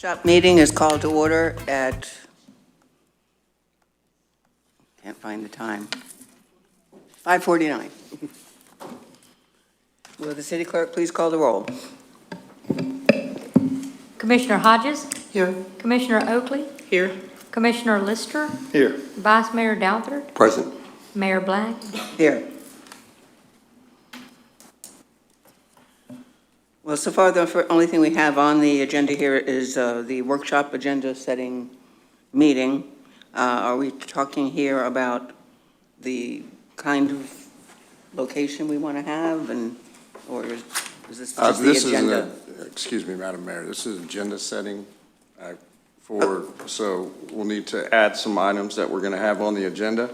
Workshop meeting is called to order at, can't find the time, 5:49. Will the city clerk please call the roll? Commissioner Hodges? Here. Commissioner Oakley? Here. Commissioner Lister? Here. Vice Mayor Doubtford? Present. Mayor Black? Here. Well, so far, the only thing we have on the agenda here is the workshop agenda setting meeting. Are we talking here about the kind of location we want to have, and, or is this just the agenda? Excuse me, Madam Mayor, this is agenda setting so we'll need to add some items that we're going to have on the agenda.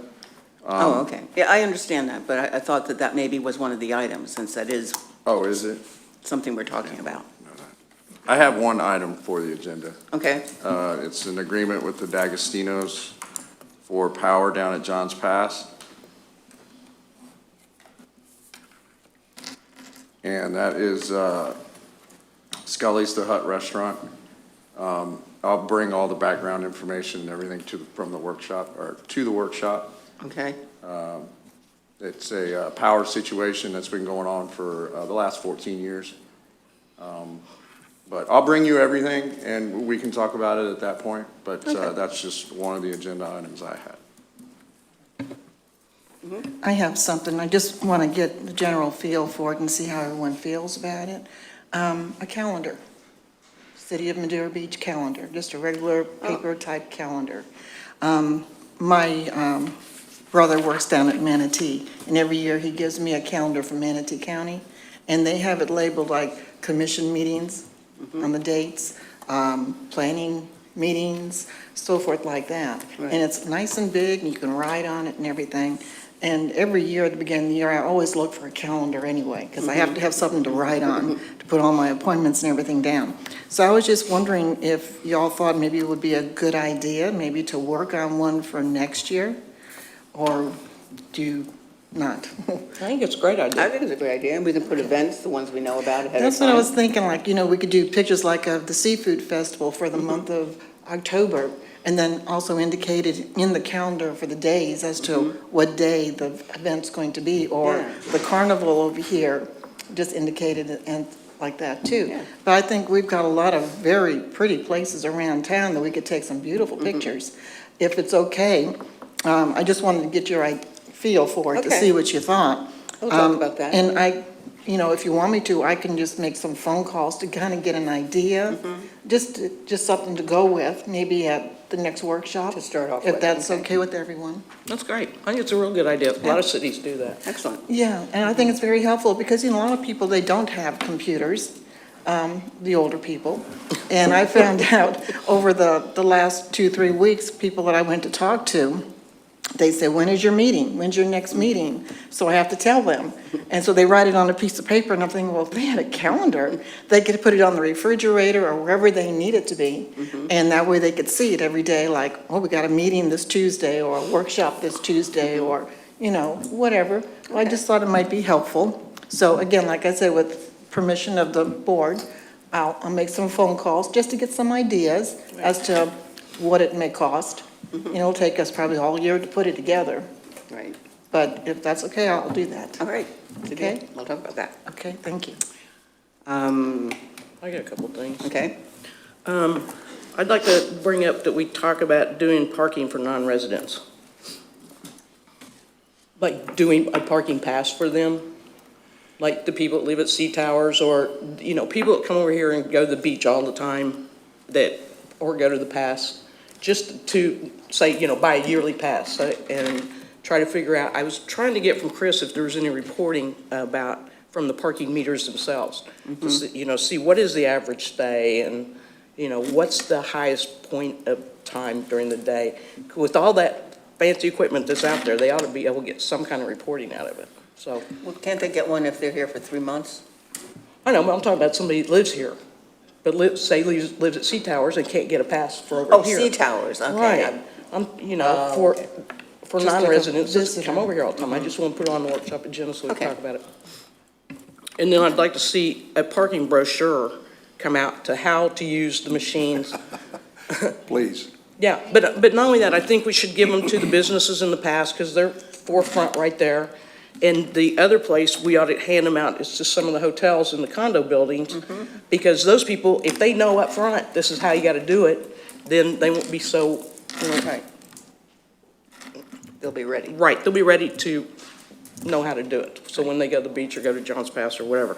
Oh, okay. Yeah, I understand that, but I thought that maybe was one of the items, since that is Oh, is it? something we're talking about. I have one item for the agenda. Okay. It's an agreement with the D'Agostinos for power down at Johns Pass. And that is Scully's the Hut Restaurant. I'll bring all the background information and everything from the workshop, or to the workshop. Okay. It's a power situation that's been going on for the last 14 years. But I'll bring you everything, and we can talk about it at that point. But Okay. that's just one of the agenda items I had. I have something. I just want to get the general feel for it and see how everyone feels about it. A calendar. City of Madeira Beach calendar, just a regular paper type calendar. My brother works down at Manatee, and every year he gives me a calendar from Manatee County, and they have it labeled like commission meetings on the dates, planning meetings, so forth like that. Right. And it's nice and big, and you can write on it and everything. And every year at the beginning of the year, I always look for a calendar anyway, because I have to have something to write on, to put all my appointments and everything down. So I was just wondering if y'all thought maybe it would be a good idea, maybe to work on one for next year, or do you not? I think it's a great I idea. think it's a great idea, and we can put events, the ones we know about ahead of time. That's what I was thinking, like, we could do pictures like of the seafood festival for the month of October, and then also indicated in the calendar for the days as to what day the event's going to be, or Yeah. the carnival over here, just indicated it, and like that too. Yeah. But I think we've got a lot of very pretty places around town that we could take some beautiful pictures. If it's okay, I just wanted to get your feel for it, to Okay. see what you thought. We'll talk about that. And if you want me to, I can just make some phone calls to kind of get an idea, just something to go with, maybe at the next workshop. To start off If with, that's okay. okay with everyone. That's great. I think it's a real good idea. A lot of cities do that. Excellent. Yeah, and I think it's very helpful, because, a lot of people, they don't have computers, the older people. And I found out over the last 2-3 weeks, people that I went to talk to, they say, when is your meeting? When's your next meeting? So I have to tell them. And so they write it on a piece of paper, and I'm thinking, well, if they had a calendar, they could put it on the refrigerator or wherever they need it to be. And that way they could see it every day, like, oh, we got a meeting this Tuesday, or a workshop this Tuesday, or, whatever. Well, I just thought it might be helpful. So again, like I said, with permission of the board, I'll make some phone calls just to get some ideas as to what it may cost. It'll take us probably all year to put it together, Right. but if that's okay, I'll do that. All right. Okay. We'll talk about that. Okay, thank you. I got a couple things. Okay. I'd like to bring up that we talk about doing parking for non-residents. Like doing a parking pass for them, like the people that live at Sea Towers, or, people that come over here and go to the beach all the time or go to the pass, just to say, buy a yearly pass and try to figure out. I was trying to get from Chris if there was any reporting from the parking meters themselves, to see what is the average stay, and, what's the highest point of time during the day. With all that fancy equipment that's out there, they ought to be able to get some kind of reporting out of it. So, Well, can't they get one if they're here for 3 months? I know, but I'm talking about somebody that lives here, but lives at Sea Towers and can't get a pass for over Oh, here. sea towers, okay. Right. For Just like a non-residents that visitor. come over here all the time. I just want to put it on the workshop agenda so we Okay. can talk about it. And then I'd like to see a parking brochure come out to how to use the machines. Please. Yeah, but not only that, I think we should give them to the businesses in the past, because they're forefront right there. And the other place, we ought to hand them out is to some of the hotels and the condo buildings, because those people, if they know up front, this is how you gotta do it, then they won't be so, Right. They'll be ready. right, they'll be ready to know how to do it. So when they go to the beach or go to John's Pass or whatever.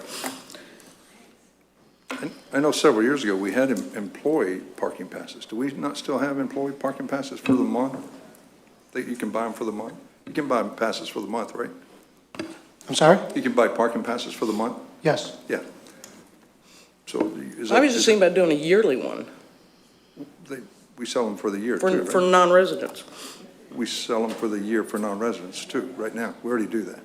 I know several years ago, we had employee parking passes. Do we not still have employee parking passes for the month? That you can buy them for the month? You can buy passes for the month, right? I'm sorry? You can buy parking passes for the month? Yes. Yeah. So is that? I was just thinking about doing a yearly one We sell them for the year for, too, for right? non-residents. We sell them for the year for non-residents too, right now. We already do that.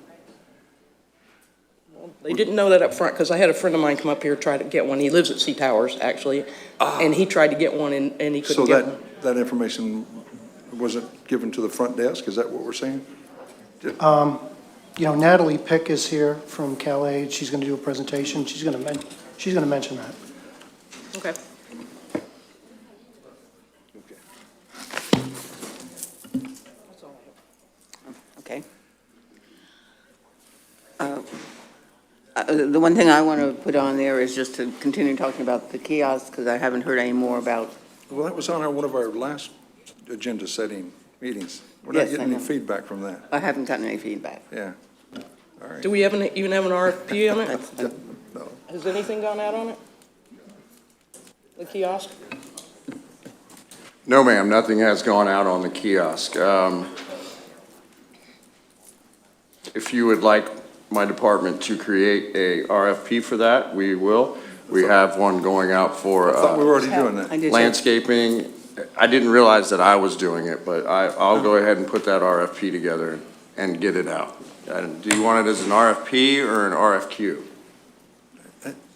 They didn't know that up front, because I had a friend of mine come up here, try to get one. He lives at Sea Towers, actually, and he tried to get one, and he So couldn't get one. that information wasn't given to the front desk? Is that what we're saying? You know, Natalie Pick is here from CalAid. She's going to do a presentation. She's going to mention that. Okay. Okay. The one thing I want to put on there is just to continue talking about the kiosks, because I haven't heard any more about, Well, that was on one of our last agenda-setting meetings. We're Yes, not getting I any know. feedback from that. I haven't gotten any feedback. Yeah. All right. Do we even have an RFP on it? That's- No. Has anything gone out on it? The kiosk? No, ma'am, nothing has gone out on the kiosk. If you would like my department to create a RFP for that, we will. We have one going out for I thought we were already doing I that. did too. landscaping. I didn't realize that I was doing it, but I'll go ahead and put that RFP together and get it out. Do you want it as an RFP or an RFQ?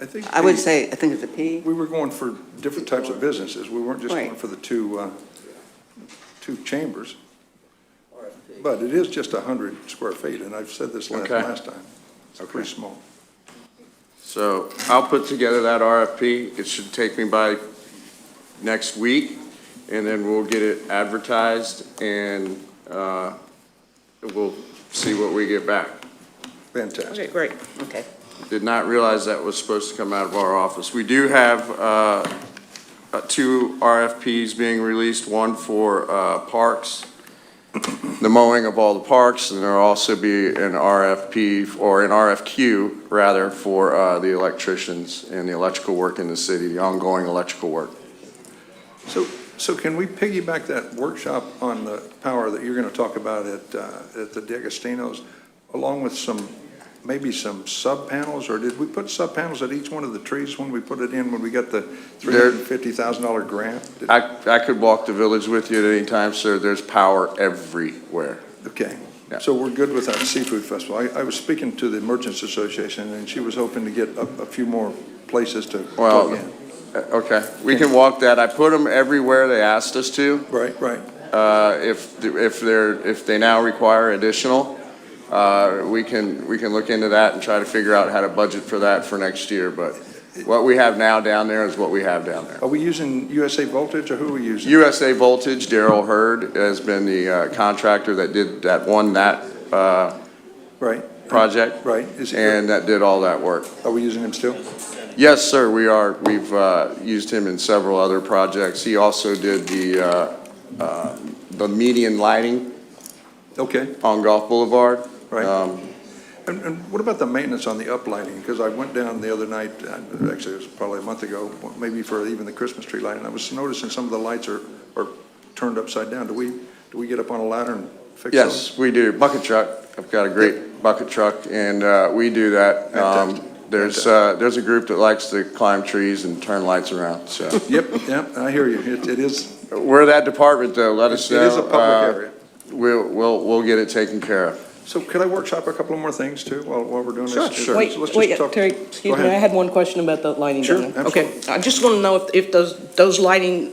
I think. I would say, I think it's a P. We were going for different types of businesses. We weren't just Right. going for the two chambers. But it is just 100 square feet, and I've said this Okay. last time. It's pretty small. So I'll put together that RFP. It should take me by next week, and then we'll get it advertised, and we'll see what we get back. Fantastic. Okay, great. Okay. Did not realize that was supposed to come out of our office. We do have two RFPs being released, one for parks, the mowing of all the parks, and there'll also be an RFP, or an RFQ, rather, for the electricians and the electrical work in the city, the ongoing electrical work. So can we piggyback that workshop on the power that you're going to talk about at the D'Agostino's, along with maybe some sub-panels, or did we put sub-panels at each one of the trees when we put it in, when we got the $350,000 grant? I could walk the village with you at any time, sir. There's power everywhere. Okay, Yeah. so we're good with that seafood festival. I was speaking to the Merchants Association, and she was hoping to get a few more places to Well, plug in. Okay, we can walk that. I put them everywhere they asked us to. Right. If they now require additional, we can look into that and try to figure out how to budget for that for next year. But what we have now down there is what we have down there. Are we using USA Voltage, or who are we using? USA Voltage, Daryl Hurd has been the contractor that won that Right. project. Right. Is he And that did all that work. Are we using him still? Yes, sir, we are. We've used him in several other projects. He also did the median lighting Okay, on Gulf Boulevard. right. And what about the maintenance on the uplighting? Because I went down the other night, actually it was probably a month ago, maybe for even the Christmas tree lighting. I was noticing some of the lights are turned upside down. Do we get up on a ladder and fix those? Yes, we do. Bucket truck. I've got a great bucket truck, and we do that. Fantastic. There's a group that likes to climb trees and turn lights around, so. Yep, I hear you. It is, We're that department, though. Let us it know. is a public area. We'll get it taken care of. So could I workshop a couple more things too while we're doing this? Sure. Wait, Let's just wait, talk- Terry, Go excuse me, ahead. I had one question about the lighting Sure, down there. Okay, absolutely. I just want to know if those lighting,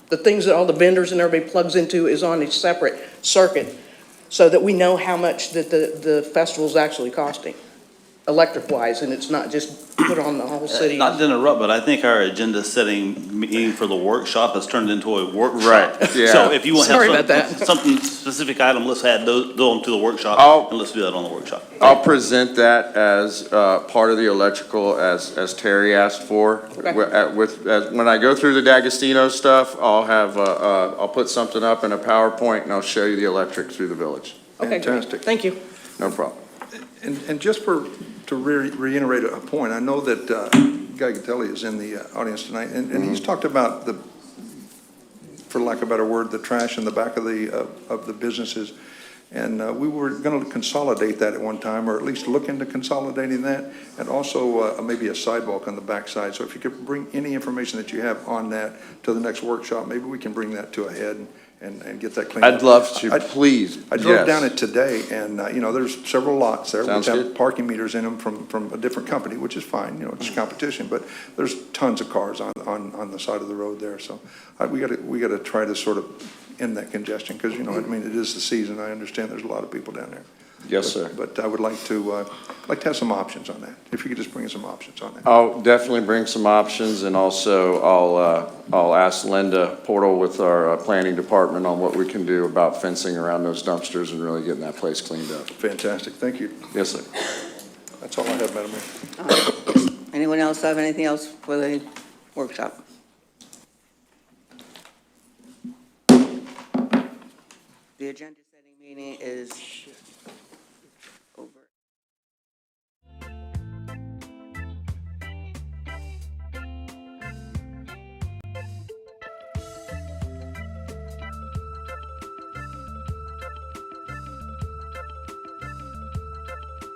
the things that all the vendors and everybody plugs into is on a separate circuit, so that we know how much that the festival's actually costing, electric-wise, and it's not just put on the whole city. Not to interrupt, but I think our agenda-setting meeting for the workshop has turned into a workshop. Right, yeah. So if you want to Sorry have about that. something specific item, let's add those to the workshop, I'll- and let's do that on the workshop. I'll present that as part of the electrical, as Terry asked for. Okay. When I go through the D'Agostino stuff, I'll have, I'll put something up in a PowerPoint, and I'll show you the electric through the village. Okay, great. Fantastic. Thank you. No problem. And just to reiterate a point, I know that Guy Gatelli is in the audience tonight, and he's talked about the, for lack of a better word, the trash in the back of the businesses. And we were going to consolidate that at one time, or at least look into consolidating that, and also maybe a sidewalk on the backside. So if you could bring any information that you have on that to the next workshop, maybe we can bring that to a head and get that cleaned up. I'd love to, please. I drove Yes. down it today, and, there's several lots there, which Sounds have good. parking meters in them from a different company, which is fine, it's competition, but there's tons of cars on the side of the road there, so we gotta try to sort of end that congestion, because, it is the season, I understand there's a lot of people down there. Yes, sir. But I would like to have some options on that, if you could just bring us some options on that. I'll definitely bring some options, and also I'll ask Linda Portal with our planning department on what we can do about fencing around those dumpsters and really getting that place cleaned up. Fantastic, thank you. Yes, sir. That's all I have, Madam Mayor. Anyone else have anything else for the workshop? The agenda setting meeting is